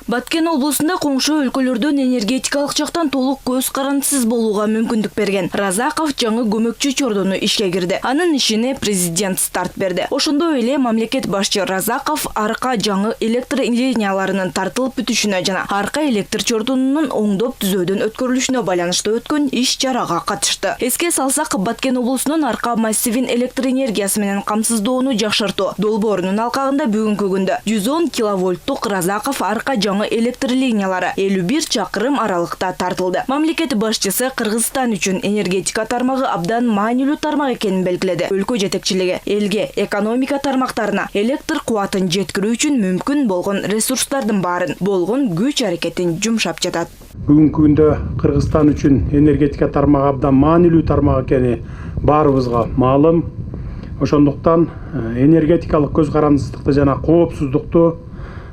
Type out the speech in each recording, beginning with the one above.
Баткен облусунда коңшу өлкөлөрдөн энергетикалык жактан толук көз карандысыз болууга мүмкүндүк берген Разаков жаңы көмөкчү чордону ишке кирди. Анын ишине президент старт берди. Ошондой эле мамлекет башчы Разаков арка жаңы электр линияларынын тартылып бүтүшүнө жана арка электр чордонунун оңдоп түзөөдөн өткөрүлүшүнө байланыштуу өткөн иш-чарага катышты. Эске салсак, Баткен облусунун арка массивин электр энергиясы менен камсыздоону жакшыртуу долбоорунун алкагында бүгүнкү күндө 110 киловольттук Разаков арка жаңы электр линиялары 51 чакырым аралыкта тартылды. Мамлекет башчысы Кыргызстан үчүн энергетика тармагы абдан маанилүү тармак экенин белгиледи. Өлкө жетекчилиги элге экономика тармактарына электр кубатын жеткирүү үчүн мүмкүн болгон ресурстардын баарын, болгон күч аракетин жумшап жатат. Бүгүнкү күндө Кыргызстан үчүн энергетика тармагы абдан маанилүү тармак экени баарыбызга маалым. Ошондуктан энергетикалык көз карандысыздыкты жана коопсуздукту,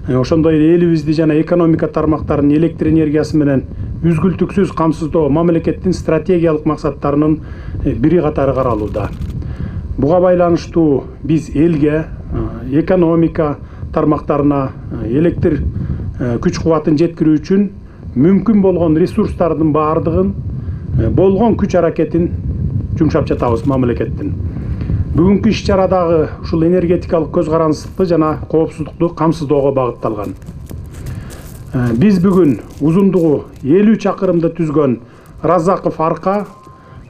ошондой эле элибизди жана экономика тармактарын электр энергиясы менен үзгүлтүксүз камсыздоо мамлекеттин стратегиялык максаттарынын бири катары каралууда. Буга байланыштуу биз элге экономика тармактарына электр күч кубатын жеткирүү үчүн мүмкүн болгон ресурстардын баардыгын, болгон күч аракетин жумшап жатабыз мамлекеттин. Бүгүнкү иш-чарадагы ушул энергетикалык көз карандысыздыкты жана коопсуздукту камсыздоого багытталган. Биз бүгүн узундугу 50 чакырымды түзгөн Разаков арка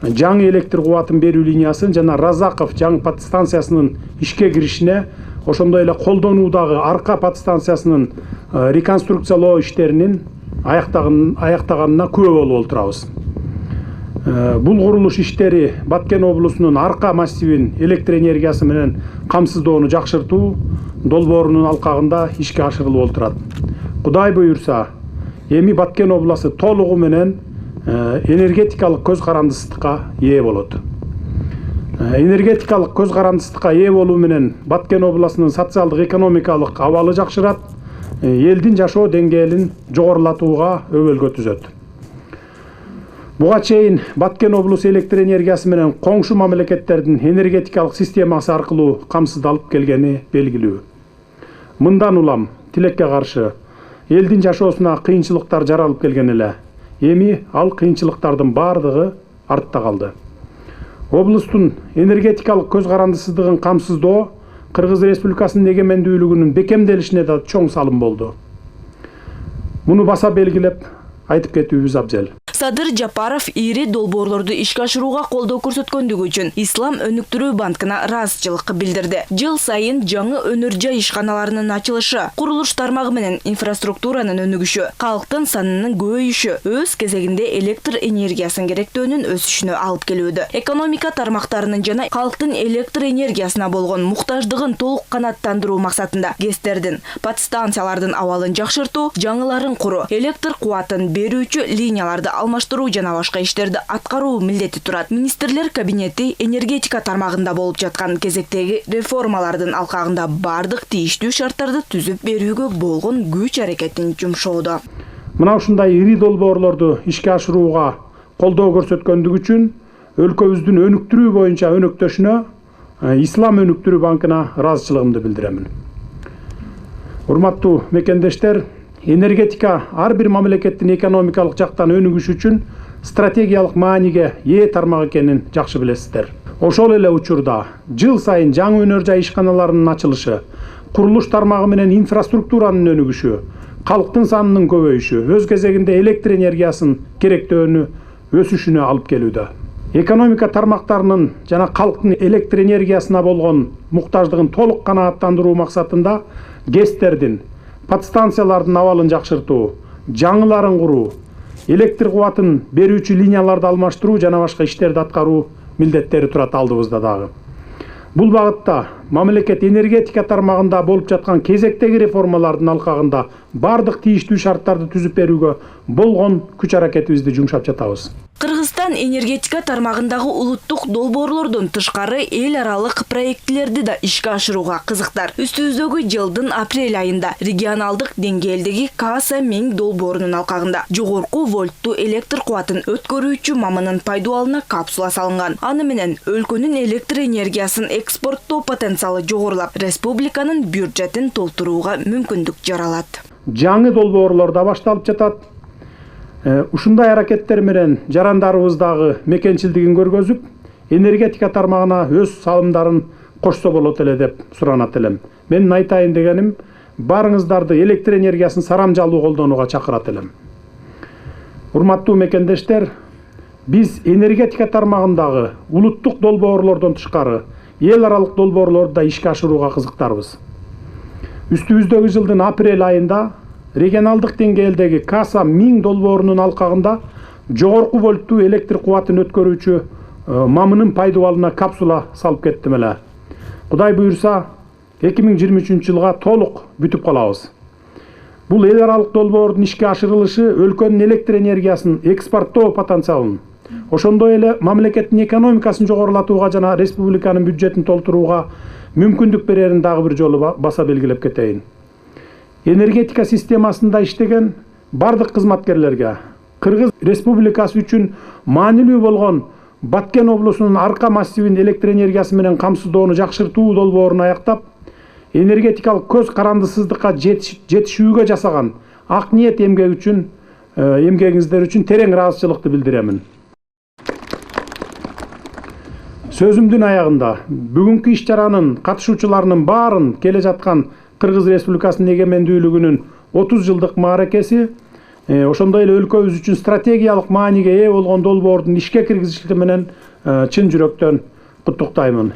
жаңы электр кубатын берүү линиясын жана Разаков жаңы подстанциясынын ишке киришине, ошондой эле колдонуудагы арка подстанциясынын реконструкциялоо иштеринин аяктаганына күбө болуп отурабыз. Бул курулуш иштери Баткен облусунун арка массивин электр энергиясы менен камсыздоону жакшыртуу долбоорунун алкагында ишке ашырылып отурат. Кудай буйрса, эми Баткен обласу толугу менен энергетикалык көз карандысыздыкка ээ болот. Энергетикалык көз карандысыздыкка ээ болуу менен Баткен обласынын социалдык экономикалык абалы жакшырат, элдин жашоо деңгээлин жогорулатууга өбөлгө түзөт. Буга чейин Баткен облусу электр энергиясы менен коңшу мамлекеттердин энергетикалык системасы аркылуу камсыздалып келгени белгилүү. Мындан улам тилекке каршы элдин жашоосуна кыйынчылыктар жаралып келген эле. Эми ал кыйынчылыктардын баардыгы артта калды. Облустун энергетикалык көз карандысыздыгын камсыздоо Кыргыз Республикасынын эгемендүүлүгүнүн бекемделишине да чоң салым болду. Муну баса белгилеп айтып кетүүбүз абзел. Садыр Жапаров ири долбоорлорду ишке ашырууга колдоо көрсөткөндүгү үчүн Ислам өнүктүрүү банкына ыраазычылык билдирди. Жыл сайын жаңы өнөр жай ишканаларынын ачылышы, курулуш тармагы менен инфраструктуранын өнүгүшү, калктын санынын көбөйүшү өз кезегинде электр энергиясын керектөөнүн өсүшүнө алып келүүдө. Экономика тармактарынын жана калктын электр энергиясына болгон муктаждыгын толук канааттандыруу максатында ГЭСтердин, подстанциялардын абалын жакшыртуу, жаңыларын куруу, электр кубатын берүүчү линияларды алмаштыруу жана башка иштерди аткаруу милдети турат. Министрлер кабинети энергетика тармагында болуп жаткан кезектеги реформалардын алкагында бардык тийиштүү шарттарды түзүп берүүгө болгон күч аракетин жумшоодо. Мына ушундай ири долбоорлорду ишке ашырууга колдоо көрсөткөндүгү үчүн өлкөбүздүн өнүктүрүү боюнча өнөктөшүнө Ислам өнүктүрүү банкына ыраазычылыгымды билдиремин. Урматтуу мекендештер, энергетика ар бир мамлекеттин экономикалык жактан өнүгүшү үчүн стратегиялык мааниге ээ тармак экенин жакшы билесиздер. Ошол эле учурда жыл сайын жаңы өнөр жай ишканаларынын ачылышы, курулуш тармагы менен инфраструктуранын өнүгүшү, калктын санынын көбөйүшү өз кезегинде электр энергиясын керектөөнү өсүшүнө алып келүүдө. Экономика тармактарынын жана калктын электр энергиясына болгон муктаждыгын толук канааттандыруу максатында ГЭСтердин, подстанциялардын абалын жакшыртуу, жаңыларын куруу, электр кубатын берүүчү линияларды алмаштыруу жана башка иштерди аткаруу милдеттери турат алдыбызда дагы. Бул багытта мамлекет энергетика тармагында болуп жаткан кезектеги реформалардын алкагында бардык тийиштүү шарттарды түзүп берүүгө болгон күч аракетибизди жумшап жатабыз. Кыргызстан энергетика тармагындагы улуттук долбоорлордон тышкары эл аралык проектлерди да ишке ашырууга кызыктар. Үстүбүздөгү жылдын апрель айында регионалдык деңгээлдеги Каса Мең долбоорунун алкагында жогорку вольттуу электр кубатын өткөрүүчү мамынын пайдаланууна капсула салынган. Аны менен өлкөнүн электр энергиясын экспорттоо потенциалы жогорулап, республиканын бюджетин толтурууга мүмкүндүк жаралат. жаңы долбоорлор да башталып жатат. Ушундай аракеттер менен жарандарыбыздагы мекенчилдигин көргөзүп, энергетика тармагына өз салымдарын кошсо болот эле деп суранат элем. Менин айтайын дегеним, барыңыздарды электр энергиясын сарамжалуу колдонууга чакырат элем. Урматтуу мекендештер, биз энергетика тармагындагы улуттук долбоорлордон тышкары эл аралык долбоорлорду да ишке ашырууга кызыктарбыз. Үстүбүздөгү жылдын апрель айында регионалдык деңгээлдеги Каса 1000 долбоорунун алкагында жогорку вольттуу электр кубатын өткөрүүчү мамынын пайдубалына капсула салып кеттим эле. Кудай буюрса, 2023 жылга толук бүтүп калабыз. Бул эл аралык долбоордун ишке ашырылышы өлкөнүн электр энергиясын экспорттоо потенциалын, ошондой эле мамлекеттин экономикасын жогорулатууга жана республиканын бюджетин толтурууга мүмкүндүк берерин дагы бир жолу баса белгилеп кетейин. Энергетика системасында иштеген бардык кызматкерлерге Кыргыз Республикасы үчүн маанилүү болгон Баткен облусунун Арка массивин электр энергиясы менен камсыздоону жакшыртуу долбоорун аяктап, энергетикалык көз карандысыздыкка жетишүүгө жасаган ак ниет эмгегиңиздер үчүн терең ыраазычылыкты билдиремин. Сөзүмдүн аягында бүгүнкү иш чаранын катышуучуларынын баарын келе жаткан Кыргыз Республикасынын эгемендүүлүгүнүн 30 жылдык мааракеси, ошондой эле өлкөбүз үчүн стратегиялык мааниге ээ болгон долбоордун ишке киргизилиши менен чын жүрөктөн куттуктаймын.